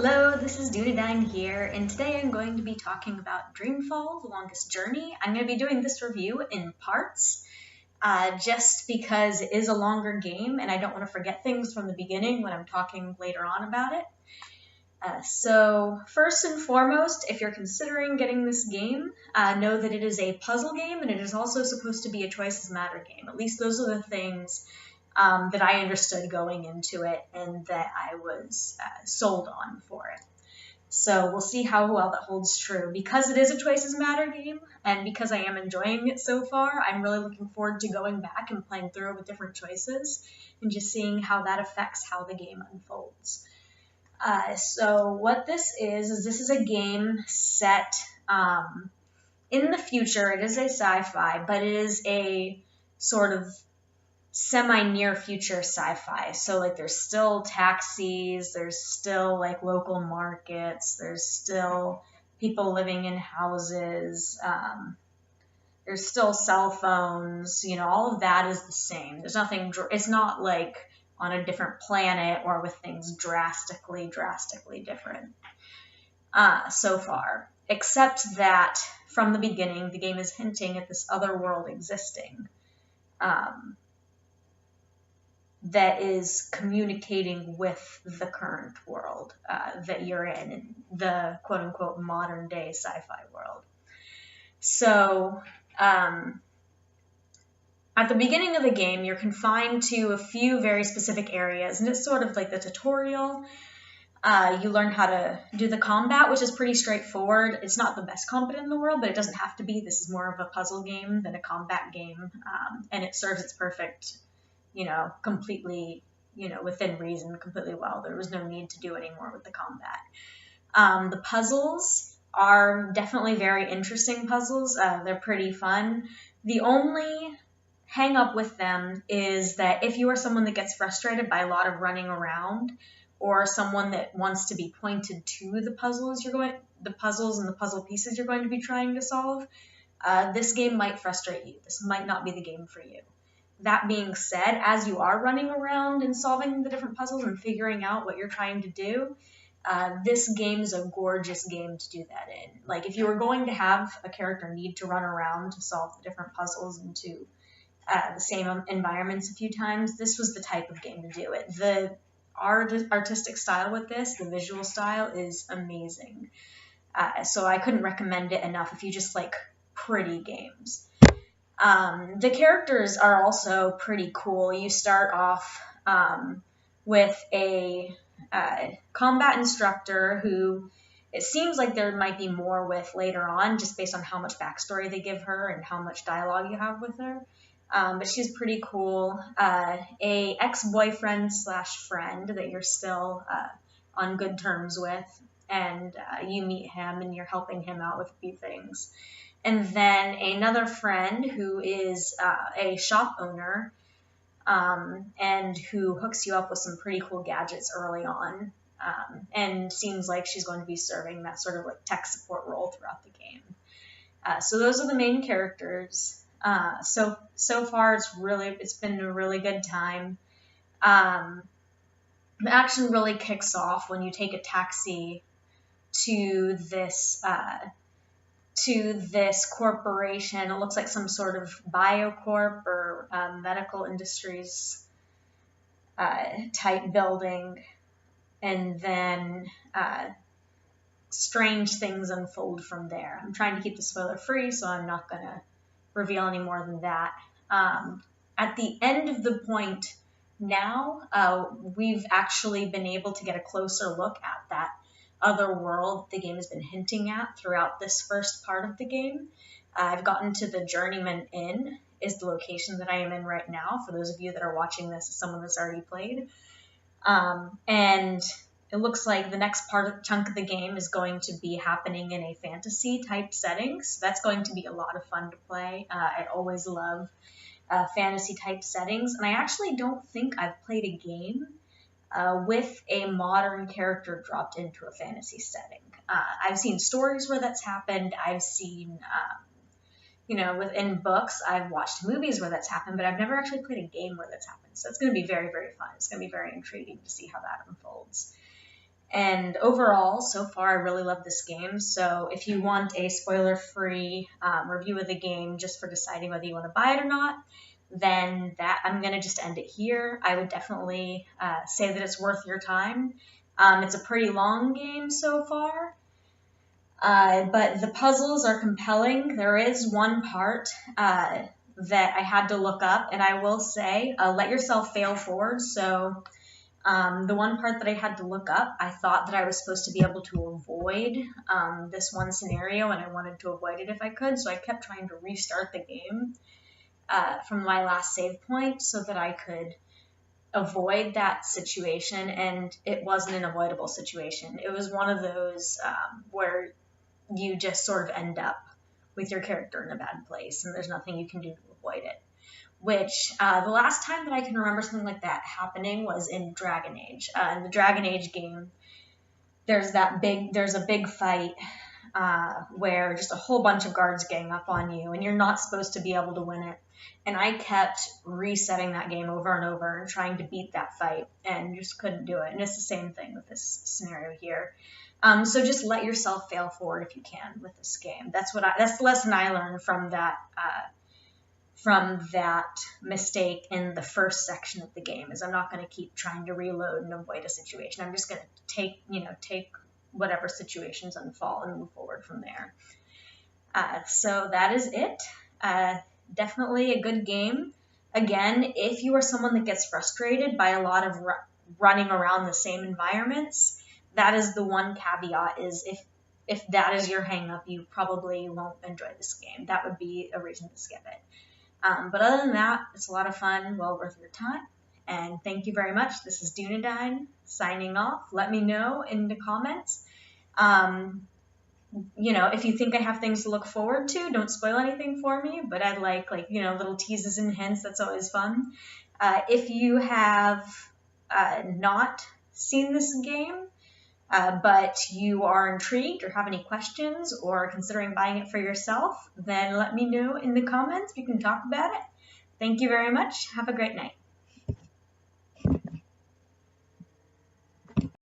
Hello, this is Dunedien here, and today I'm going to be talking about Dreamfall, The Longest Journey. I'm going to be doing this review in parts, just because it is a longer game, and I don't want to forget things from the beginning when I'm talking later on about it. So first and foremost, if you're considering getting this game, know that it is a puzzle game, and it is also supposed to be a choices matter game. At least those are the things that I understood going into it and that I was sold on for it. So we'll see how well that holds true. Because it is a choices matter game, and because I am enjoying it so far, I'm really looking forward to going back and playing through it with different choices and just seeing how that affects how the game unfolds. So what this is this is a game set in the future. It is a sci-fi, but it is a sort of semi-near future sci-fi. So like there's still taxis, there's still like local markets, there's still people living in houses, there's still cell phones, all of that is the same. There's nothing, it's not like on a different planet or with things drastically different so far. Except that from the beginning, the game is hinting at this other world existing. That is communicating with the current world that you're in the quote-unquote modern-day sci-fi world. So at the beginning of the game, you're confined to a few very specific areas, and it's sort of like the tutorial. You learn how to do the combat, which is pretty straightforward. It's not the best combat in the world, but it doesn't have to be. This is more of a puzzle game than a combat game, and it serves its purpose completely, within reason, completely well. There was no need to do any more with the combat. The puzzles are definitely very interesting puzzles. They're pretty fun. The only hang up with them is that if you are someone that gets frustrated by a lot of running around, or someone that wants to be pointed to the puzzles and the puzzle pieces you're going to be trying to solve, this game might frustrate you. This might not be the game for you. That being said, as you are running around and solving the different puzzles and figuring out what you're trying to do, this game is a gorgeous game to do that in. Like, if you were going to have a character need to run around to solve the different puzzles into the same environments a few times, this was the type of game to do it. The artistic style with this, the visual style, is amazing. So I couldn't recommend it enough if you just like pretty games. The characters are also pretty cool. You start off with a combat instructor who it seems like there might be more with later on, just based on how much backstory they give her and how much dialogue you have with her. But she's pretty cool. A ex-boyfriend / friend that you're still on good terms with, and you meet him and you're helping him out with a few things. And then another friend who is a shop owner and who hooks you up with some pretty cool gadgets early on, and seems like she's going to be serving that sort of like tech support role throughout the game. So those are the main characters. So far it's been a really good time. The action really kicks off when you take a taxi to this corporation. It looks like some sort of biocorp or medical industries type building, and then strange things unfold from there. I'm trying to keep the spoiler free, so I'm not going to reveal any more than that. At the end of the point now, we've actually been able to get a closer look at that other world the game has been hinting at throughout this first part of the game. I've gotten to the Journeyman Inn, is the location that I am in right now, for those of you that are watching this as someone that's already played. And it looks like the next chunk of the game is going to be happening in a fantasy type setting, so that's going to be a lot of fun to play. I always love fantasy type settings, and I actually don't think I've played a game with a modern character dropped into a fantasy setting. I've seen stories where that's happened. I've seen, within books, I've watched movies where that's happened, but I've never actually played a game where that's happened. So it's going to be very, very fun. It's going to be very intriguing to see how that unfolds. And overall, so far, I really love this game. So if you want a spoiler-free review of the game just for deciding whether you want to buy it or not, then I'm going to just end it here. I would definitely say that it's worth your time. It's a pretty long game so far, but the puzzles are compelling. There is one part that I had to look up, and I will say, let yourself fail forward. So the one part that I had to look up, I thought that I was supposed to be able to avoid this one scenario, and I wanted to avoid it if I could, so I kept trying to restart the game from my last save point so that I could avoid that situation, and it wasn't an avoidable situation. It was one of those where you just sort of end up with your character in a bad place, and there's nothing you can do to avoid it. Which the last time that I can remember something like that happening was in Dragon Age. In the Dragon Age game, there's a big fight where just a whole bunch of guards gang up on you, and you're not supposed to be able to win it. And I kept resetting that game over and over and trying to beat that fight, and just couldn't do it. And it's the same thing with this scenario here. So just let yourself fail forward if you can with this game. That's the lesson I learned from that mistake in the first section of the game. Is I'm not going to keep trying to reload and avoid a situation. I'm just going to take whatever situations unfold and move forward from there. So that is it. Definitely a good game. Again, if you are someone that gets frustrated by a lot of running around the same environments, that is the one caveat, is if that is your hang up, you probably won't enjoy this game. That would be a reason to skip it. But other than that, it's a lot of fun, well worth your time. And thank you very much. This is Dunedien signing off. Let me know in the comments. If you think I have things to look forward to, don't spoil anything for me, but I'd like little teases and hints. That's always fun. If you have not seen this game, but you are intrigued or have any questions or considering buying it for yourself, then let me know in the comments. We can talk about it. Thank you very much. Have a great night.